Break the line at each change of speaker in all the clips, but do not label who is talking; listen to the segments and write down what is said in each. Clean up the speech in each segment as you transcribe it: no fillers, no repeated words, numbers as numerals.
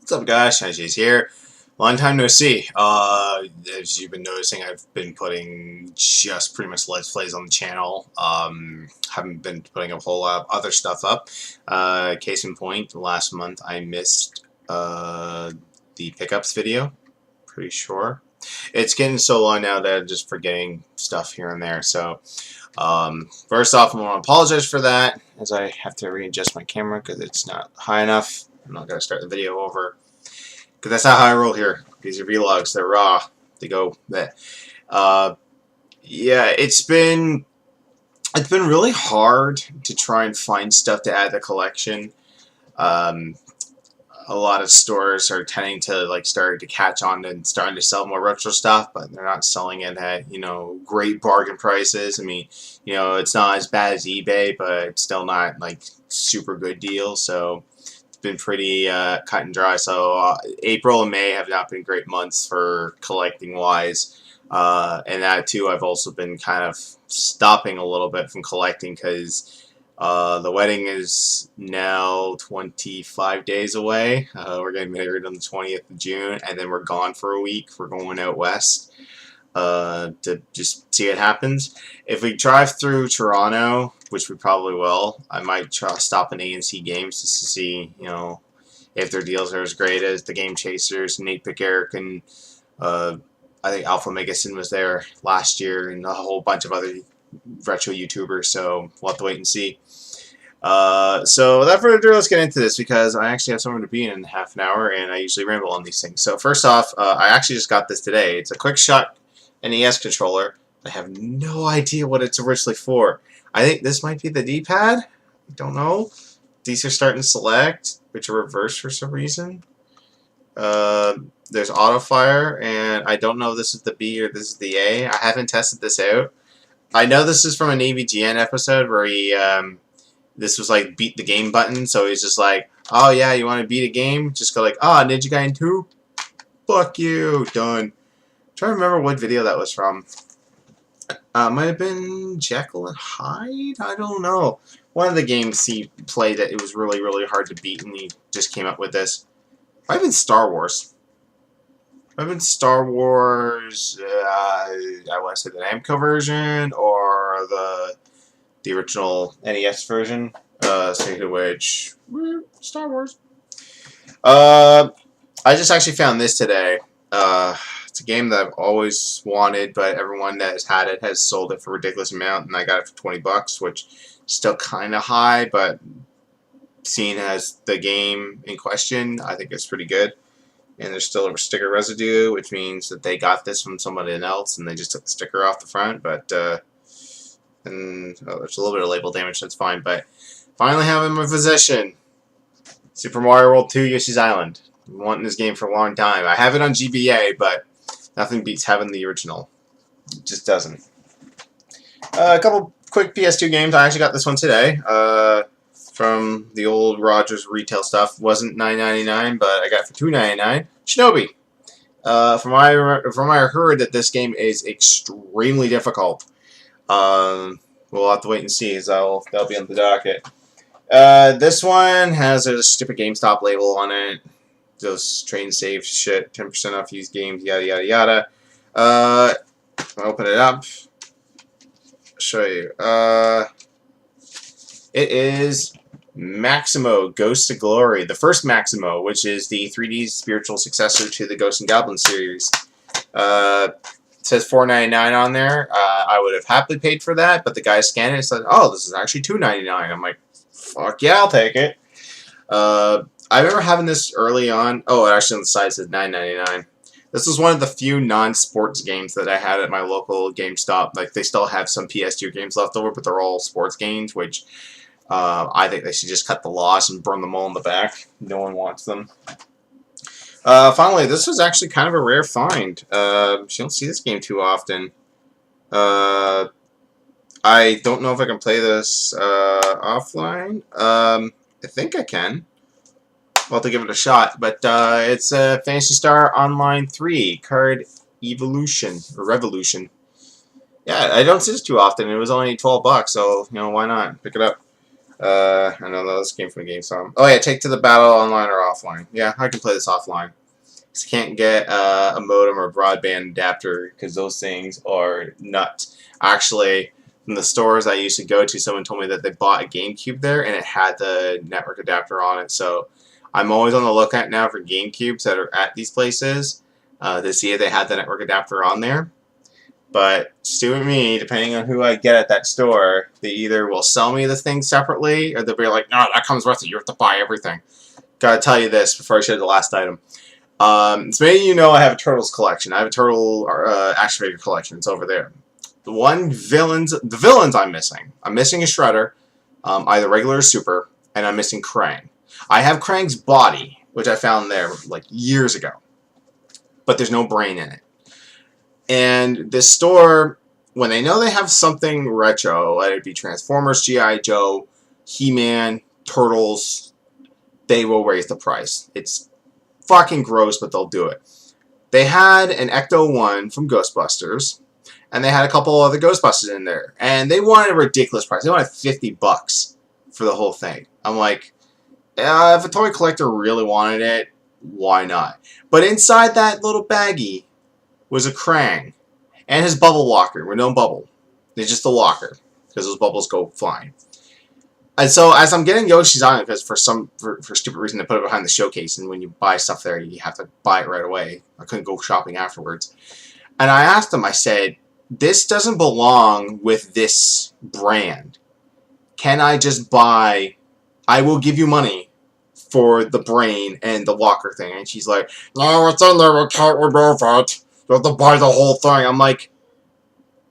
What's up, guys? Shini's here. Long time no see. As you've been noticing, I've been putting just pretty much Let's Plays on the channel. Haven't been putting a whole lot of other stuff up. Case in point, last month I missed the pickups video. Pretty sure. It's getting so long now that I'm just forgetting stuff here and there. So, first off, I want to apologize for that, as I have to readjust my camera because it's not high enough. I'm not going to start the video over, because that's not how I roll here. These are vlogs. They're raw. They go there. Yeah, it's been really hard to try and find stuff to add to the collection. A lot of stores are tending to start to catch on and starting to sell more retro stuff, but they're not selling it at great bargain prices. I mean, it's not as bad as eBay, but it's still not super good deals. So it's been pretty cut and dry. So April and May have not been great months for collecting wise, and that too, I've also been kind of stopping a little bit from collecting because the wedding is now 25 days away. We're getting married on the 20th of June, and then we're gone for a week. We're going out west to just see what happens. If we drive through Toronto, which we probably will, I might stop in A&C Games just to see, if their deals are as great as the Game Chasers, Nate Pick Eric, and I think Alpha Megasin was there last year, and a whole bunch of other retro YouTubers, so we'll have to wait and see. So without further ado, let's get into this, because I actually have somewhere to be in half an hour, and I usually ramble on these things. So first off, I actually just got this today. It's a quick shot NES controller. I have no idea what it's originally for. I think this might be the D-pad. I don't know. These are starting to select, which are reversed for some reason. There's auto fire, and I don't know if this is the B or this is the A. I haven't tested this out. I know this is from an AVGN episode where he, this was like beat the game button, so he's just like, oh yeah, you want to beat a game? Just go like, ah, oh, Ninja Gaiden 2? Fuck you, done. I'm trying to remember what video that was from. Might have been Jekyll and Hyde? I don't know. One of the games he played that it was really, really hard to beat, and he just came up with this. Might have been Star Wars. Might have been Star Wars, I want to say the Namco version, or the original NES version. Speaking of which, Star Wars. I just actually found this today. It's a game that I've always wanted, but everyone that has had it has sold it for a ridiculous amount, and I got it for 20 bucks, which is still kind of high, but seeing as the game in question, I think it's pretty good. And there's still a sticker residue, which means that they got this from somebody else, and they just took the sticker off the front, but, and there's a little bit of label damage, that's fine, but finally have it in my possession. Super Mario World 2 Yoshi's Island. I've been wanting this game for a long time. I have it on GBA, but nothing beats having the original. It just doesn't. A couple quick PS2 games. I actually got this one today. From the old Rogers retail stuff. Wasn't $9.99, but I got it for $2.99. Shinobi. From what I heard, that this game is extremely difficult. We'll have to wait and see, as that'll be on the docket. This one has a stupid GameStop label on it. Those train save shit, 10% off used games, yada yada yada. I'll open it up. I'll show you. It is Maximo Ghosts of Glory, the first Maximo, which is the 3D spiritual successor to the Ghosts and Goblins series. It says $4.99 on there. I would have happily paid for that, but the guy scanned it and said, oh, this is actually $2.99. I'm like, fuck yeah, I'll take it. I remember having this early on. Oh, actually on the side it says $9.99. This was one of the few non-sports games that I had at my local GameStop. Like, they still have some PS2 games left over, but they're all sports games, which I think they should just cut the loss and burn them all in the back. No one wants them. Finally, this was actually kind of a rare find. You don't see this game too often. I don't know if I can play this offline. I think I can. I'll have to give it a shot. But it's Phantasy Star Online 3 Card Evolution or Revolution. Yeah, I don't see this too often. It was only 12 bucks, so why not pick it up? I know this came from the game song. Oh yeah, take to the battle online or offline. Yeah, I can play this offline. Just can't get a modem or broadband adapter because those things are nuts. Actually, in the stores I used to go to, someone told me that they bought a GameCube there and it had the network adapter on it. So I'm always on the lookout now for GameCubes that are at these places to see if they had the network adapter on there. But Stu and me, depending on who I get at that store, they either will sell me the thing separately or they'll be like, no, that comes with it. You have to buy everything. Gotta tell you this before I show you the last item. So maybe you know I have a Turtles collection. I have a Turtle action figure collection. It's over there. The villains I'm missing. I'm missing a Shredder, either regular or super, and I'm missing Krang. I have Krang's body, which I found there like years ago, but there's no brain in it. And this store, when they know they have something retro, let it be Transformers, G.I. Joe, He-Man, Turtles, they will raise the price. It's fucking gross, but they'll do it. They had an Ecto-1 from Ghostbusters, and they had a couple other Ghostbusters in there, and they wanted a ridiculous price. They wanted $50 for the whole thing. I'm like, if a toy collector really wanted it, why not? But inside that little baggie was a Krang and his bubble walker with no bubble. It's just a locker because those bubbles go flying. And so as I'm getting Yoshi's Island, because for stupid reason they put it behind the showcase, and when you buy stuff there, you have to buy it right away. I couldn't go shopping afterwards. And I asked them, I said, this doesn't belong with this brand. Can I just buy, I will give you money for the brain and the walker thing. And she's like, no, it's in there, we can't remove it. You have to buy the whole thing. I'm like,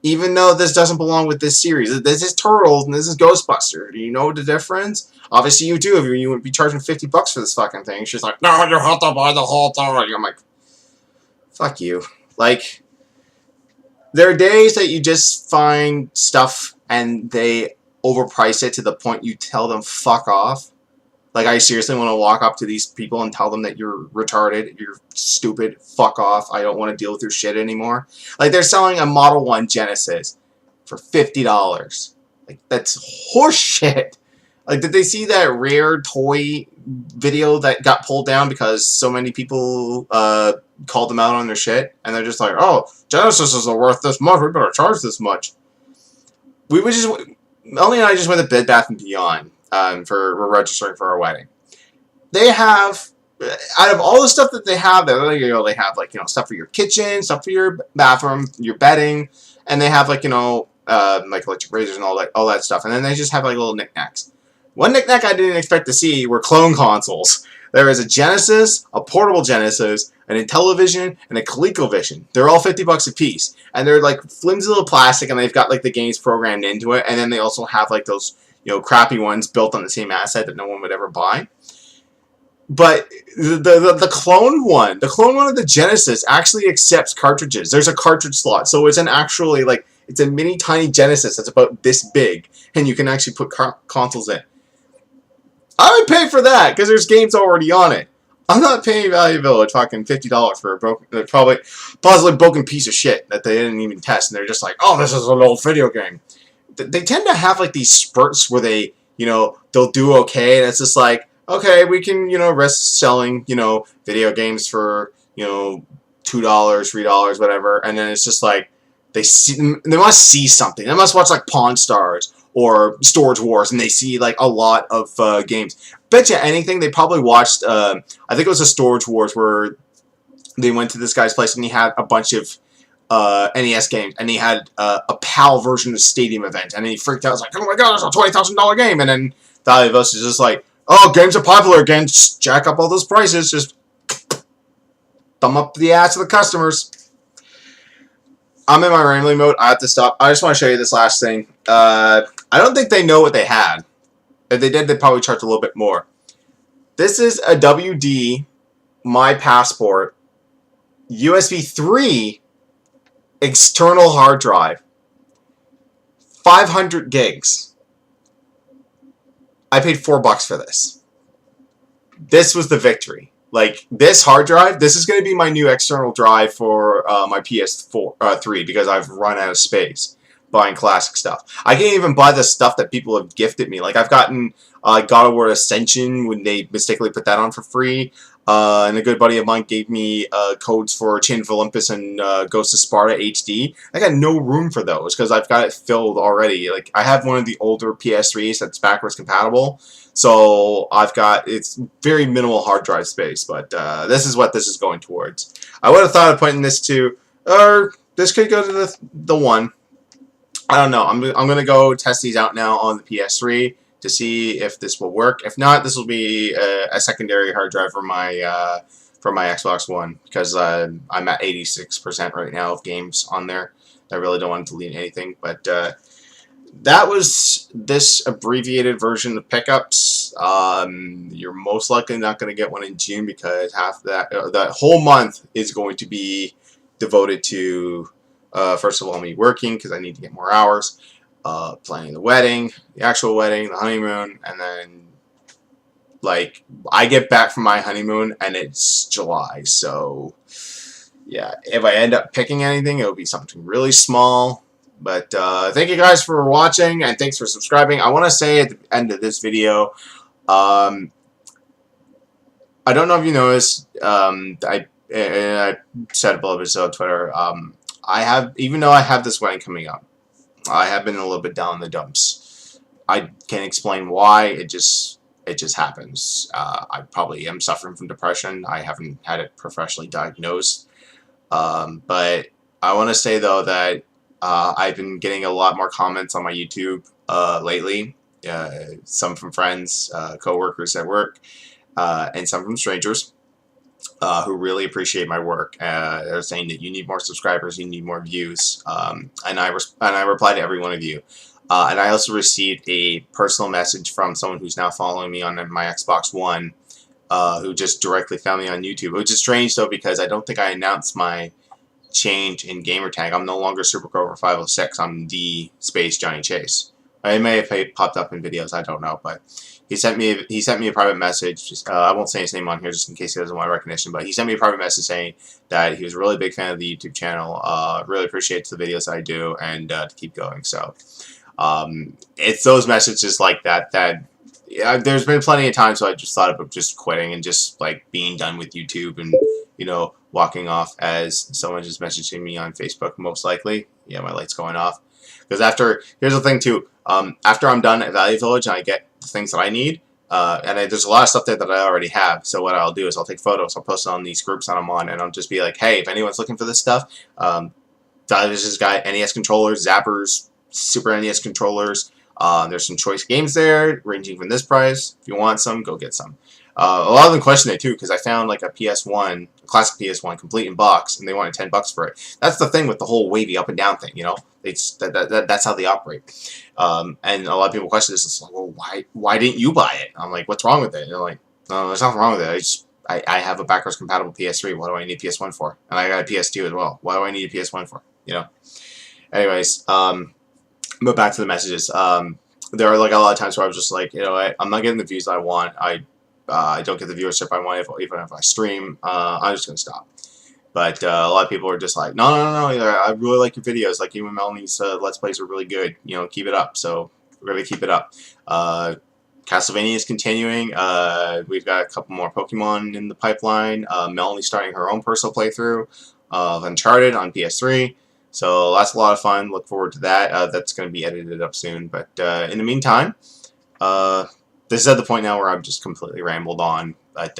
even though this doesn't belong with this series, this is Turtles and this is Ghostbusters. Do you know the difference? Obviously you do, if you would be charging $50 for this fucking thing. She's like, no, you have to buy the whole thing. I'm like, fuck you. Like, there are days that you just find stuff and they overprice it to the point you tell them fuck off. Like, I seriously want to walk up to these people and tell them that you're retarded, you're stupid, fuck off, I don't want to deal with your shit anymore. Like, they're selling a Model 1 Genesis for $50. Like, that's horseshit. Like, did they see that rare toy video that got pulled down because so many people called them out on their shit? And they're just like, oh, Genesis isn't worth this much, we better charge this much. Melanie and I just went to Bed Bath & Beyond. We're registering for our wedding. They have, out of all the stuff that they have, they have like, stuff for your kitchen, stuff for your bathroom, your bedding, and they have like, like electric razors and all that stuff. And then they just have like little knickknacks. One knickknack I didn't expect to see were clone consoles. There is a Genesis, a portable Genesis, an Intellivision, and a ColecoVision. They're all $50 a piece, and they're like flimsy little plastic, and they've got like the games programmed into it. And then they also have like those crappy ones built on the same asset that no one would ever buy. But the clone one of the Genesis actually accepts cartridges. There's a cartridge slot, so it's it's a mini tiny Genesis that's about this big, and you can actually put consoles in. I would pay for that because there's games already on it. I'm not paying Value Village fucking $50 for a possibly broken piece of shit that they didn't even test, and they're just like, oh, this is an old video game. They tend to have like these spurts where they, they'll do okay, and it's just like, okay, we can, risk selling, video games for, $2, $3, whatever, and then it's just like, they must see something. They must watch like Pawn Stars or Storage Wars, and they see like a lot of games. Bet you anything, they probably watched, I think it was a Storage Wars where they went to this guy's place and he had a bunch of NES games, and he had a PAL version of Stadium Event, and he freaked out. I was like, oh my god, it's a $20,000 game, and then Value Village is just like, oh, games are popular again, just jack up all those prices, just thumb up the ass of the customers. I'm in my rambling mode, I have to stop. I just want to show you this last thing. I don't think they know what they had. If they did, they'd probably charge a little bit more. This is a WD My Passport USB 3 external hard drive, 500 gigs. I paid $4 for this. This was the victory. Like, this hard drive, this is going to be my new external drive for my PS3 because I've run out of space. buying classic stuff. I can't even buy the stuff that people have gifted me. Like, I've gotten God of War Ascension when they mistakenly put that on for free. And a good buddy of mine gave me codes for Chain of Olympus and Ghost of Sparta HD. I got no room for those because I've got it filled already. Like, I have one of the older PS3s that's backwards compatible. So I've got, it's very minimal hard drive space, but this is what this is going towards. I would have thought of putting this to, or this could go to the one. I don't know. I'm going to go test these out now on the PS3 to see if this will work. If not, this will be a secondary hard drive for my Xbox One, because I'm at 86% right now of games on there. I really don't want to delete anything, but that was this abbreviated version of pickups. You're most likely not going to get one in June because half that whole month is going to be devoted to first of all me working because I need to get more hours, planning the wedding, the actual wedding, the honeymoon, and then like I get back from my honeymoon and it's July, so yeah, if I end up picking anything, it'll be something really small. But thank you guys for watching, and thanks for subscribing. I want to say at the end of this video, I don't know if you noticed, I said above this on Twitter, even though I have this wedding coming up, I have been a little bit down in the dumps. I can't explain why, it just happens. I probably am suffering from depression. I haven't had it professionally diagnosed. But I want to say though that I've been getting a lot more comments on my YouTube lately, some from friends, co-workers at work, and some from strangers who really appreciate my work. They're saying that you need more subscribers, you need more views, and I reply to every one of you. And I also received a personal message from someone who's now following me on my Xbox One, who just directly found me on YouTube, which is strange though because I don't think I announced my change in gamertag. I'm no longer SuperCover506. I'm the Space Johnny Chase. It may have popped up in videos. I don't know, but he sent me a private message. Just, I won't say his name on here just in case he doesn't want recognition. But he sent me a private message saying that he was a really big fan of the YouTube channel. Really appreciates the videos I do, and to keep going. So it's those messages like that yeah, there's been plenty of times where I just thought of just quitting and just like being done with YouTube and, you know, walking off, as someone just messaging me on Facebook, most likely. Yeah, my light's going off. Because here's the thing too, after I'm done at Value Village and I get the things that I need, there's a lot of stuff there that I already have, so what I'll do is I'll take photos, I'll post it on these groups that I'm on, and I'll just be like, hey, if anyone's looking for this stuff, this has got NES controllers, zappers, Super NES controllers. There's some choice games there, ranging from this price. If you want some, go get some. A lot of them question it too, because I found like a PS1, a classic PS1, complete in box, and they wanted $10 for it. That's the thing with the whole wavy up and down thing, you know. That's how they operate. And a lot of people question this. It's like, well, why didn't you buy it? I'm like, what's wrong with it? And they're like, no, there's nothing wrong with it. I have a backwards compatible PS3. What do I need a PS1 for? And I got a PS2 as well. What do I need a PS1 for? You know. Anyways, but back to the messages. There are like a lot of times where I was just like, you know, I'm not getting the views I want. I don't get the viewership I want even if I stream. I'm just gonna stop. But a lot of people are just like, no, I really like your videos. Like you and Melanie's Let's Plays are really good. You know, keep it up. So we're gonna keep it up. Castlevania is continuing. We've got a couple more Pokemon in the pipeline. Melanie's starting her own personal playthrough of Uncharted on PS3. So that's a lot of fun. Look forward to that. That's going to be edited up soon. But in the meantime, this is at the point now where I've just completely rambled on. But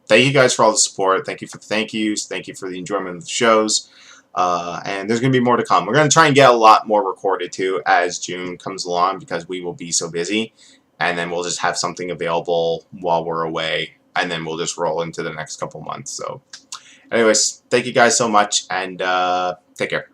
thank you guys for all the support. Thank you for the thank yous. Thank you for the enjoyment of the shows. And there's going to be more to come. We're going to try and get a lot more recorded too as June comes along, because we will be so busy. And then we'll just have something available while we're away. And then we'll just roll into the next couple months. So anyways, thank you guys so much, and take care.